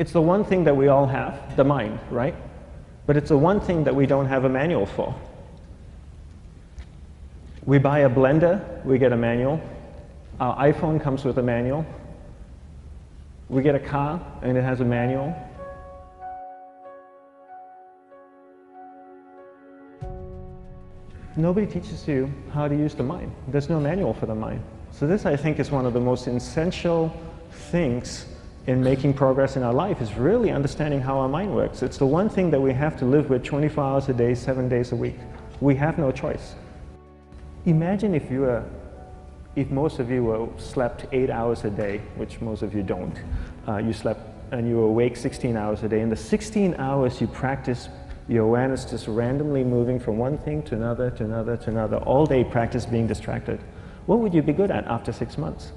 It's the one thing that we all have, the mind, right? But it's the one thing that we don't have a manual for. We buy a blender, we get a manual. Our iPhone comes with a manual. We get a car and it has a manual. Nobody teaches you how to use the mind. There's no manual for the mind. So this, I think, is one of the most essential things in making progress in our life, is really understanding how our mind works. It's the one thing that we have to live with 24 hours a day, 7 days a week. We have no choice. Imagine if most of you slept 8 hours a day, which most of you don't. You slept and you were awake 16 hours a day. In the 16 hours you practice your awareness just randomly moving from one thing to another, to another, to another, all day practice being distracted. What would you be good at after 6 months?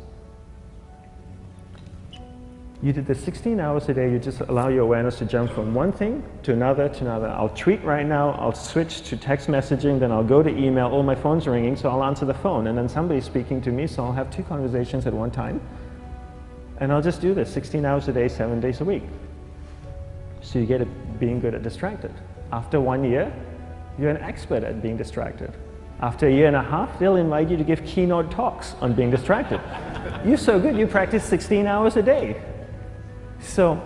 You did the 16 hours a day, you just allow your awareness to jump from one thing to another, to another. I'll tweet right now, I'll switch to text messaging, then I'll go to email, oh, my phone's ringing, so I'll answer the phone, and then somebody's speaking to me, so I'll have 2 conversations at one time. And I'll just do this 16 hours a day, 7 days a week. So you get it being good at distracted. After 1 year, you're an expert at being distracted. After a year and a half, they'll invite you to give keynote talks on being distracted. You're so good, you practice 16 hours a day. So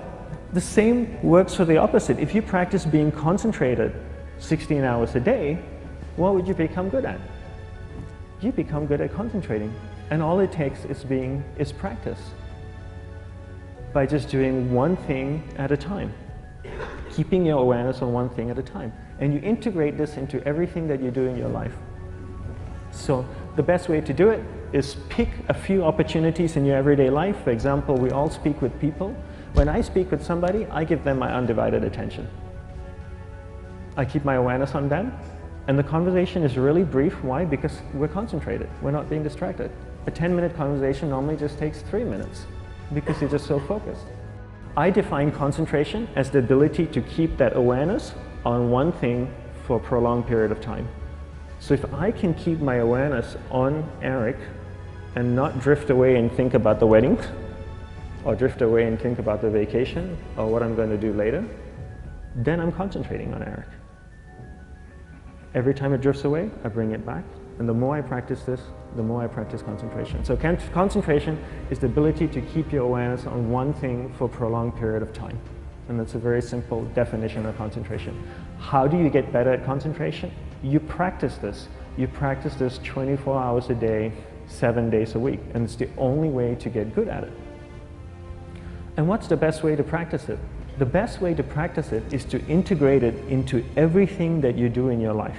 the same works for the opposite. If you practice being concentrated 16 hours a day, what would you become good at? You become good at concentrating. And all it takes is practice. By just doing one thing at a time. Keeping your awareness on one thing at a time. And you integrate this into everything that you do in your life. So the best way to do it is pick a few opportunities in your everyday life. For example, we all speak with people. When I speak with somebody, I give them my undivided attention. I keep my awareness on them, and the conversation is really brief. Why? Because we're concentrated. We're not being distracted. A 10-minute conversation normally just takes 3 minutes because you're just so focused. I define concentration as the ability to keep that awareness on one thing for a prolonged period of time. So if I can keep my awareness on Eric and not drift away and think about the wedding, or drift away and think about the vacation, or what I'm going to do later, then I'm concentrating on Eric. Every time it drifts away, I bring it back. And the more I practice this, the more I practice concentration. So concentration is the ability to keep your awareness on one thing for a prolonged period of time. And that's a very simple definition of concentration. How do you get better at concentration? You practice this. You practice this 24 hours a day, 7 days a week. And it's the only way to get good at it. And what's the best way to practice it? The best way to practice it is to integrate it into everything that you do in your life.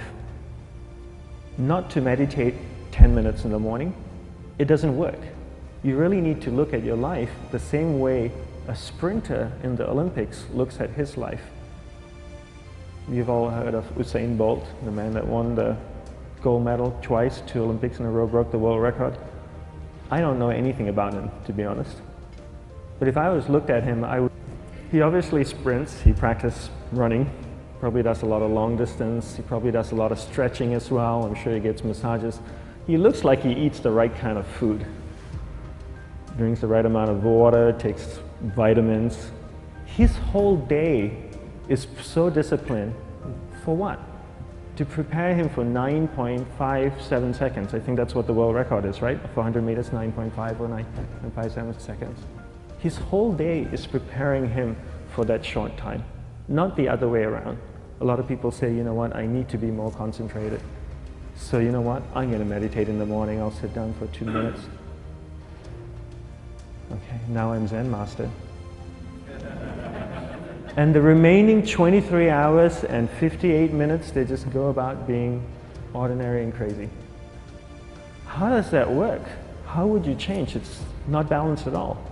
Not to meditate 10 minutes in the morning. It doesn't work. You really need to look at your life the same way a sprinter in the Olympics looks at his life. You've all heard of Usain Bolt, the man that won the gold medal twice, 2 Olympics in a row, broke the world record. I don't know anything about him, to be honest. But if I was looked at him, he obviously sprints, he practices running, probably does a lot of long distance, he probably does a lot of stretching as well, I'm sure he gets massages. He looks like he eats the right kind of food. Drinks the right amount of water, takes vitamins. His whole day is so disciplined. For what? To prepare him for 9.57 seconds. I think that's what the world record is, right? For 100 meters, 9.5 or 9.57 seconds. His whole day is preparing him for that short time, not the other way around. A lot of people say, you know what, I need to be more concentrated. So you know what, I'm going to meditate in the morning, I'll sit down for 2 minutes. Okay, now I'm Zen master. And the remaining 23 hours and 58 minutes, they just go about being ordinary and crazy. How does that work? How would you change? It's not balanced at all.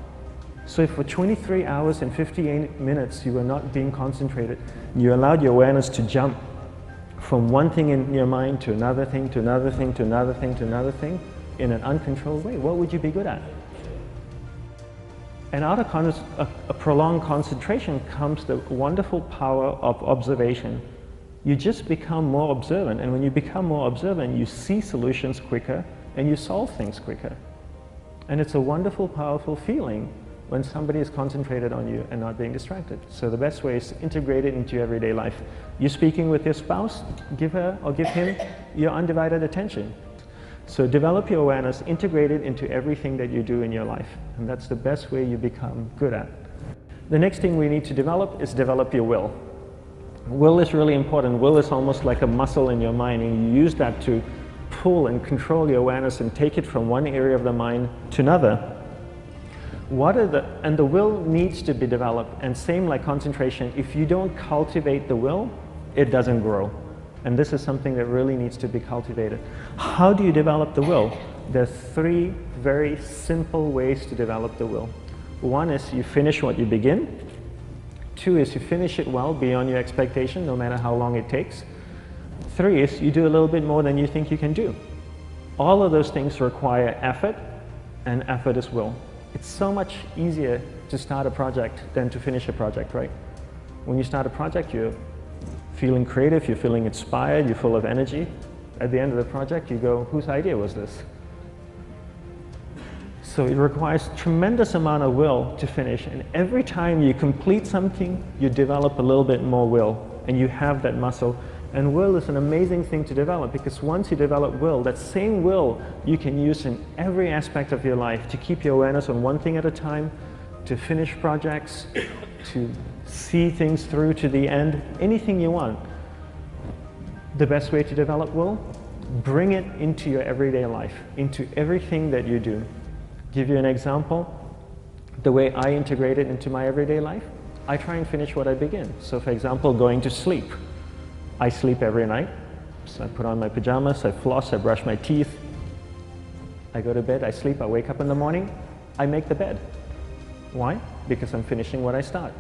So if for 23 hours and 58 minutes you were not being concentrated, you allowed your awareness to jump from one thing in your mind to another thing, to another thing, to another thing, to another thing, in an uncontrolled way, what would you be good at? And out of a prolonged concentration comes the wonderful power of observation. You just become more observant, and when you become more observant, you see solutions quicker and you solve things quicker. And it's a wonderful, powerful feeling when somebody is concentrated on you and not being distracted. So the best way is to integrate it into your everyday life. You're speaking with your spouse, give her or give him your undivided attention. So develop your awareness, integrate it into everything that you do in your life. And that's the best way you become good at. The next thing we need to develop is develop your will. Will is really important. Will is almost like a muscle in your mind, and you use that to pull and control your awareness and take it from one area of the mind to another. And the will needs to be developed, and same like concentration, if you don't cultivate the will, it doesn't grow. And this is something that really needs to be cultivated. How do you develop the will? There's 3 very simple ways to develop the will. 1 is you finish what you begin. 2 is you finish it well beyond your expectation, no matter how long it takes. 3 is you do a little bit more than you think you can do. All of those things require effort, and effort is will. It's so much easier to start a project than to finish a project, right? When you start a project, you're feeling creative, you're feeling inspired, you're full of energy. At the end of the project, you go, whose idea was this? So it requires tremendous amount of will to finish, and every time you complete something, you develop a little bit more will, and you have that muscle. And will is an amazing thing to develop, because once you develop will, that same will you can use in every aspect of your life to keep your awareness on one thing at a time, to finish projects, to see things through to the end, anything you want. The best way to develop will? Bring it into your everyday life, into everything that you do. Give you an example, the way I integrate it into my everyday life, I try and finish what I begin. So for example, going to sleep. I sleep every night, so I put on my pajamas, I floss, I brush my teeth, I go to bed, I sleep, I wake up in the morning, I make the bed. Why? Because I'm finishing what I start.